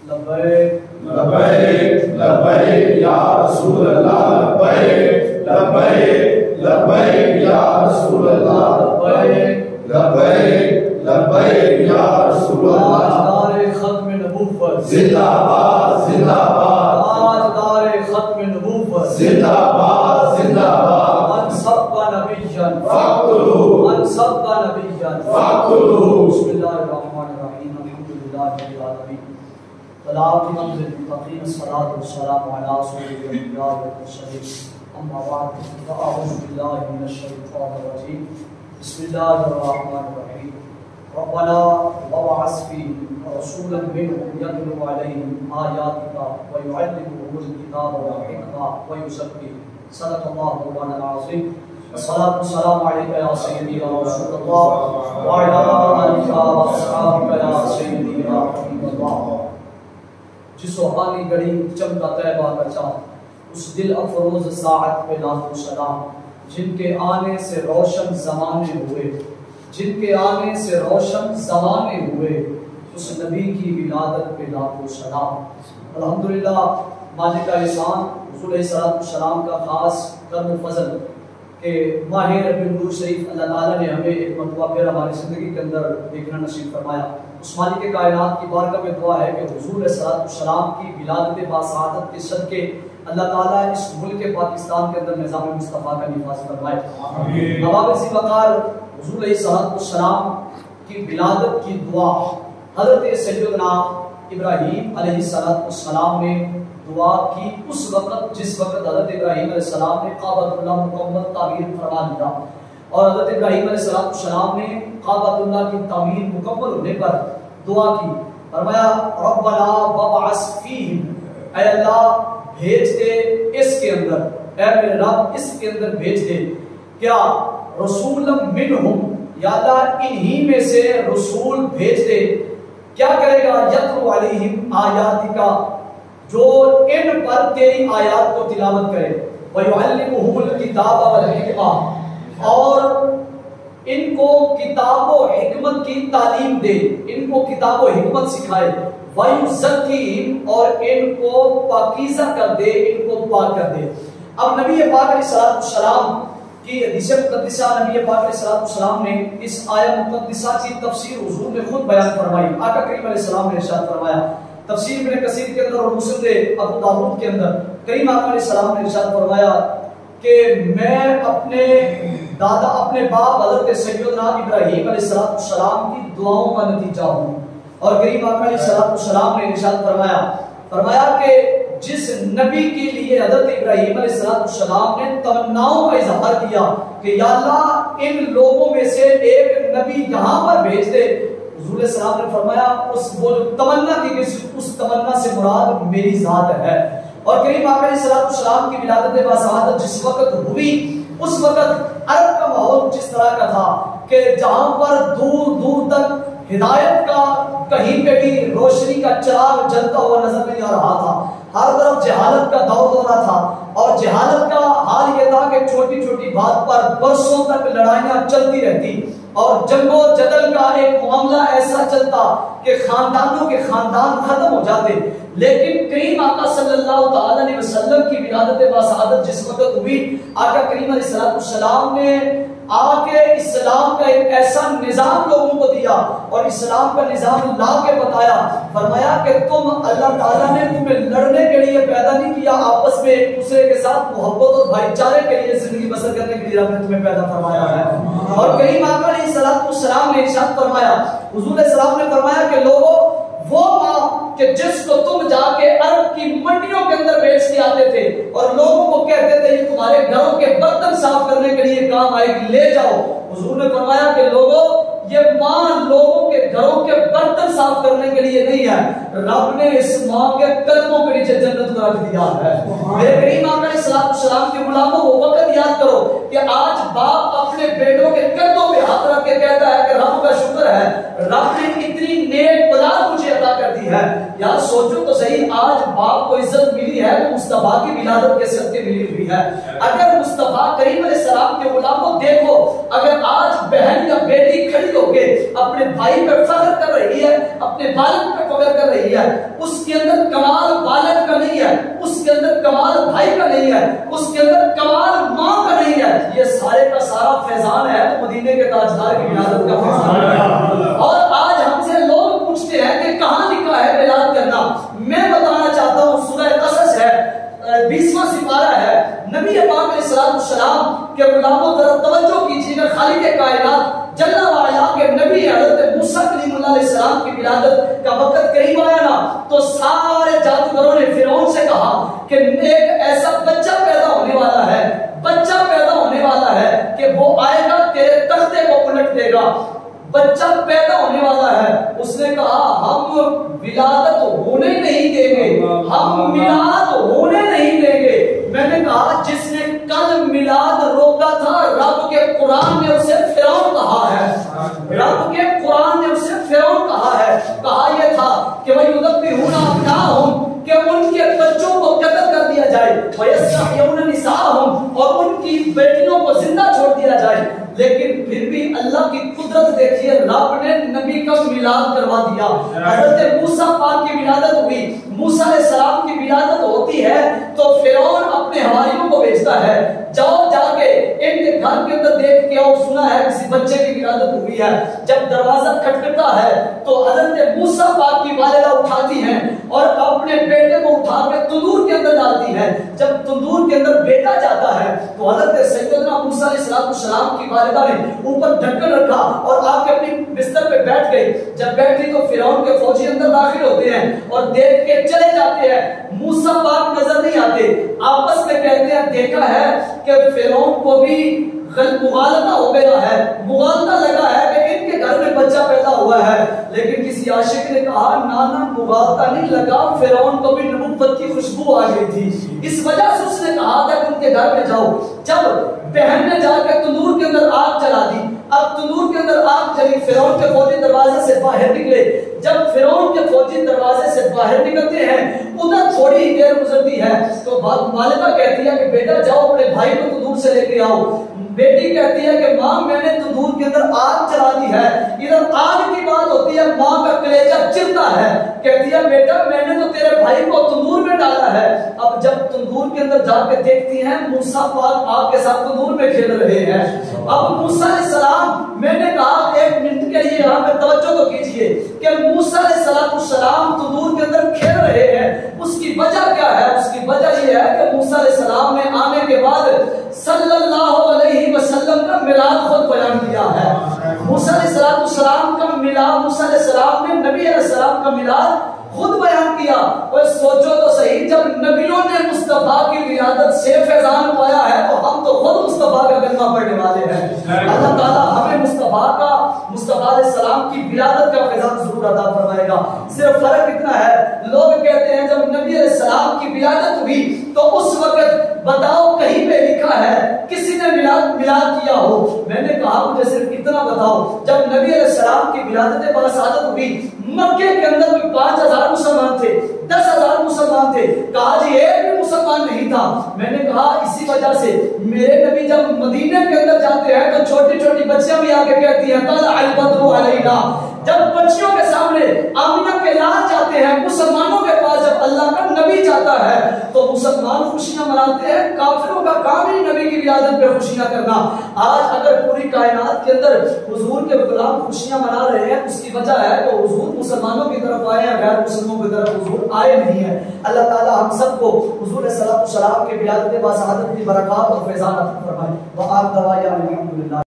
لبیک لبیک لبیک یا رسول اللہ لبیک لبیک لبیک یا رسول اللہ لبیک لبیک لبیک یا رسول اللہ تاجدار ختم نبوت زندہ باد زندہ باد تاجدار ختم نبوت زندہ باد زندہ باد من سب نبیًا فاقتلوہ من سب نبیًا فاقتلوہ بسم اللہ الرحمن الرحیم الحمدللہ رب العالمین والعاقبۃ للمتقین الصلاۃ والسلام علی سید الانبیاء والمرسلین اما بعد فاعوذ باللہ من الشیطان الرجیم بسم اللہ الرحمن الرحیم ربنا وابعث فیہم رسولا منہم یتلو علیہم آیاتک ویعلمهم الکتاب والحکمہ ویزکیہم صدق اللہ مولانا العظیم الصلاۃ والسلام علیک یا سیدی یا رسول اللہ وعلی آلک واصحابک یا سیدی یا حبیب اللہ جس روحانی گھڑی چمکا طیبہ کا چاند اس دل افروز ساعت پہ لاکھوں سلام جن کے آنے سے روشن زمانے ہوئے جن کے آنے سے روشن زمانے ہوئے اس نبی کی ولادت پہ لاکھوں سلام الحمدللہ مالک احسان حضور علیہ السلام کا خاص کرم و فضل کہ ماہ ربیع النور شریف اللہ تعالیٰ نے ہمیں ایک مرتبہ پھر ہماری زندگی کے اندر دیکھنا نصیب فرمایا اس مالک کائنات کی بارگاہ میں دعا ہے کہ حضور علیہ السلام کی ولادت باسعادت کے صدقے اللہ تعالیٰ اس ملک پاکستان کے اندر نظام مصطفیٰ کا نفاذ فرمائے اباب ذی وقار حضور علیہ السلام کی ولادت کی دعا حضرت سیدنا ابراہیم علیہ السلام نے دعا کی اس وقت جس وقت حضرت ابراہیم علیہ السلام نے کعبۃ اللہ مکمل تعمیر فرما دیا اور حضرت ابراہیم علیہ السلام نے کعبۃ اللہ کی تعمیر مکمل ہونے پر دعا کی فرمایا ربنا وابعث فیہم اے اللہ بھیج دے اس کے اندر اے میرے رب اس کے اندر بھیج دے کیا رسول منہم یا اللہ انہی میں سے رسول بھیج دے کیا کرے گا یتلو علیہم آیاتک جو ان پر تیری آیات کو تلاوت کرے وَيُعَلِّمُهُمُ الْكِتَابَ وَالْحِکْمَةَ اور ان کو کتاب و حکمت کی تعلیم دے ان کو کتاب و حکمت سکھائے وَيُزَكِّيهِمْ اور ان کو پاکیزہ کر دے ان کو پاک کر دے اب نبی پاک علیہ السلام کی حدیث مقدسہ نبی پاک علیہ السلام نے اس آیہ مقدسہ کی تفسیر حضور نے خود بیان فرمائی آقا کریم علیہ السلام نے ارشاد فرمایا تفسیر ابن کثیر کے اندر اور مسند ابو داؤد کے اندر کریم آقا علیہ السلام نے ارشاد فرمایا کہ میں اپنے دادا اپنے باپ حضرت سیدنا ابراہیم علیہ السلام کی دعاؤں کا نتیجہ ہوں اور کریم آقا علیہ السلام نے ارشاد فرمایا کہ جس نبی کے لیے حضرت ابراہیم علیہ السلام نے تمناؤں کا اظہار کیا کہ یا اللہ ان لوگوں میں سے ایک نبی یہاں پر بھیج دے حضور علیہ السلام نے فرمایا اس وہ تمنا کی اس تمنا سے مراد میری ذات ہے اور کریم آقا علیہ السلام کی ولادت باسعادت جس وقت ہوئی اس وقت عرب کا ماحول جس طرح کا تھا کہ جہاں پر دور دور تک ہدایت کا کہیں پہ بھی روشنی کا چراغ جلتا ہوا نظر نہیں آ رہا تھا ہر طرف جہالت کا دور دورہ تھا اور جہالت کا حال یہ تھا کہ چھوٹی چھوٹی بات پر برسوں تک لڑائیاں چلتی رہتی اور جنگ و جدل کا ایک معاملہ ایسا چلتا کہ خاندانوں کے خاندان ختم ہو جاتے لیکن کریم آقا صلی اللہ تعالی علیہ وسلم کی ولادت باسعادت جس وقت ہوئی آقا کریم علیہ السلام نے آکے اسلام کا ایک ایسا نظام لوگوں کو دیا اور اسلام کا نظام لا کے بتایا فرمایا کہ تم اللہ تعالیٰ نے تمہیں لڑنے کے لیے پیدا نہیں کیا آپس میں ایک دوسرے کے ساتھ محبت اور بھائی چارے کے لیے زندگی بسر کرنے کے لیے رب نے تمہیں پیدا فرمایا ہے اور کریم آقا علیہ السلام نے ارشاد فرمایا حضور علیہ السلام نے فرمایا کہ لوگوں وہ ماں کہ جس کو تم جا کے عرب کی منڈیوں کے اندر بیچ کے آتے تھے اور لوگوں کو کہتے تھے یہ تمہارے گھروں کے برتن صاف کرنے کے لیے کام آئے گی لے جاؤ حضور نے فرمایا کہ لوگوں یہ ماں لوگوں کے گھروں کے برتن صاف کرنے کے لیے نہیں ہے رب نے اس ماں کے قدموں کے نیچے جنت کو رکھ دیا ہے میرے کریم آقا علیہ السلام کے غلاموں وہ وقت یاد کرو کہ آج باپ اپنے اپنے بیٹوں کے کندھوں پہ ہاتھ رکھ کے کہتا ہے کہ رب کا شکر ہے، رب نے اتنی نیک اولاد مجھے عطا کر دی ہے۔ یار سوچو تو صحیح، آج باپ کو عزت ملی ہے تو مصطفیٰ کی ولادت کے صدقے ملی ہوئی ہے۔ اگر مصطفیٰ کریم علیہ السلام کے غلاموں دیکھو، اگر آج بہن یا بیٹی کھڑی ہو کے اپنے بھائی پہ فخر کر رہی ہے، اپنے والد پہ فخر کر رہی ہے، اس کے اندر کمال والد کا نہیں ہے، اس کے اندر کمال بھائی کا نہیں ہے، اس کے اندر کمال ماں کا نہیں ہے، یہ سارے کا سارا فیضان ہے تو مدینے کے تاجدار کی ولادت کا فیضان ہے۔ اور آج ہم سے لوگ پوچھتے ہیں کہ کہاں لکھا ہے میلاد کرنا؟ میں بتانا چاہتا ہوں، سورہ قصص ہے، 20واں سپارہ ہے، نبی پاک علیہ السلام کے غلاموں ذرا توجہ کیجیے گا، خالق کائنات جل وعلا کے نبی حضرت موسیٰ کلیم اللہ علیہ السلام کی ولادت کا وقت قریب آیا نا، تو سارے جادوگروں نے فرعون سے کہا کہ ایک ایسا بچہ پیدا ہونے والا ہے، بچہ پیدا ہونے والا ہے کہ وہ آئے گا تیرے تختے کو الٹ دے گا، بچہ پیدا ہونے والا ہے۔ اس نے کہا ہم ولادت ہونے نہیں دیں گے، ہم میلاد ہونے نہیں دیں گے۔ میں نے کہا جس نے کل میلاد روکا تھا، رب کے قرآن نے اسے فرعون کہا ہے، رب کے قرآن نے اسے فرعون کہا ہے۔ کہا یہ تھا کہ وَيُذَبِّحُونَ أَبْنَاءَهُمْ، کہ ان کے بچوں کو قتل کر دیا جائے، وَيَسْتَحْيُونَ نِسَاءَهُمْ، اور ان کی بیٹیوں کو زندہ چھوڑ دیا جائے۔ لیکن پھر بھی اللہ کی قدرت دیکھیے، رب نے نبی کا میلاد کروا دیا۔ حضرت موسیٰ پاک کی ولادت ہوئی، موسیٰ علیہ السلام کی ولادت ہوتی ہے تو فرعون اپنے حواریوں کو بھیجتا ہے، جاؤ جا کے ان کے گھر کے اندر دیکھ کے آؤ، سنا ہے کسی بچے کی ولادت ہوئی ہے۔ جب دروازہ کھٹکھٹا ہے تو حضرت موسیٰ پاک کی والدہ اٹھاتی ہیں اور اپنے بیٹے کو اٹھا کے تندور کے اندر ڈالتی ہے۔ جب تندور کے اندر بیٹا جاتا ہے تو حضرت سیدنا موسیٰ علیہ السلام کی والدہ نے اوپر ڈھکن رکھا اور آ کے اپنی بستر پہ بیٹھ گئی۔ جب بیٹھی تو فرعون کے فوجی اندر داخل ہوتے ہیں اور دیکھ کے چلے جاتے ہیں، موسیٰ پاک نظر نہیں آتے، آپس میں کہتے ہیں دیکھا ہے کہ فرعون کو بھی مغالطہ ہو گیا ہے، مغالطہ لگا ہے کہ ان کے گھر میں بچہ پیدا ہوا ہے۔ لیکن کسی عاشق نے کہا نانا مغالطہ نہیں لگا، فرعون کو بھی نبوت کی خوشبو آ گئی تھی، اس وجہ سے اس نے کہا تھا کہ ان کے گھر میں جاؤ۔ جب بہن نے جا کے تندور کے اندر آگ چلا دی، اب تندور کے اندر آگ چلی، فرعون کے فوجی دروازے سے باہر نکلے۔ جب فرعون کے فوجی دروازے سے باہر نکلتے ہیں، ادھر تھوڑی ہی دیر گزرتی ہے تو والدہ کہتی ہے کہ بیٹا جاؤ اپنے بھائی کو تندور سے لے کے آؤ۔ بیٹی کہتی ہے کہ ماں میں نے تندور کے اندر آگ چلا دی ہے۔ ادھر آگ کی بات ہوتی ہے، ماں کا کلیجہ چرتا ہے، کہتی ہے بیٹا میں نے تو تیرے بھائی کو تندور میں ڈالا ہے۔ اب جب تندور کے اندر جا کے دیکھتی ہیں موسیٰ پاک آگ کے ساتھ تندور میں کھیل رہے ہیں۔ اب موسیٰ علیہ السلام، میں نے کہا ایک منٹ کے لیے یہاں پہ توجہ تو کیجئے کہ موسیٰ علیہ السلام تندور کے اندر کھیل رہے ہیں، اس کی وجہ کیا ہے؟ اس کی وجہ یہ ہے کہ موسیٰ علیہ السلام نے آنے کے بعد صلی اللہ علیہ وسلم کا میلاد خود بیان کیا ہے۔ موسیٰ علیہ السلام کا میلاد، موسیٰ علیہ السلام نے نبی علیہ السلام کا میلاد خود بیان کیا۔ اور سوچو تو صحیح، جب نبیوں نے مصطفیٰ کی ولادت سے فیضان پایا ہے تو ہم تو خود مصطفیٰ کا کلمہ پڑھنے والے ہیں۔ اللہ تعالیٰ ہمیں مصطفیٰ علیہ السلام کی ولادت کا فیضان ضرور عطا فرمائے گا۔ صرف فرق اتنا ہے، لوگ کہتے ہیں جب نبی علیہ السلام کی ولادت ہوئی تو اس وقت بتاؤ کہیں پہ لکھا ہے کسی نے میلاد کیا ہو؟ میں نے کہا مجھے صرف اتنا بتاؤ، جب نبی علیہ السلام کی ولادت باسعادت ہوئی، مکے کے اندر بھی 5000 مسلمان تھے، 10,000 مسلمان تھے، کہا جی ایک بھی مسلمان نہیں تھا۔ میں نے کہا اسی وجہ سے میرے نبی جب مدینے کے اندر جاتے ہیں تو چھوٹی چھوٹی بچیاں بھی آگے کہتی ہیں طلع البدر علینا۔ جب بچیوں کے سامنے آمینہ کے لال جاتے ہیں، مسلمانوں کے پاس جب اللہ کا نبی جاتا ہے تو مسلمان خوشیاں مناتے ہیں، کافروں کا کام ہی نبی کی ولادت پہ خوشیاں کرنا۔ آج اگر پوری کائنات کے اندر حضور کے غلام خوشیاں منا رہے ہیں، اس کی وجہ ہے کہ حضور مسلمانوں کی طرف آئے ہیں، غیر مسلموں کی طرف حضور آئے نہیں ہیں۔ اللہ تعالی ہم سب کو حضور علیہ السلام کے ولادت باسعادت کی برکات اور فیضان عطا فرمائے۔ وآخر دعوانا الحمدللہ۔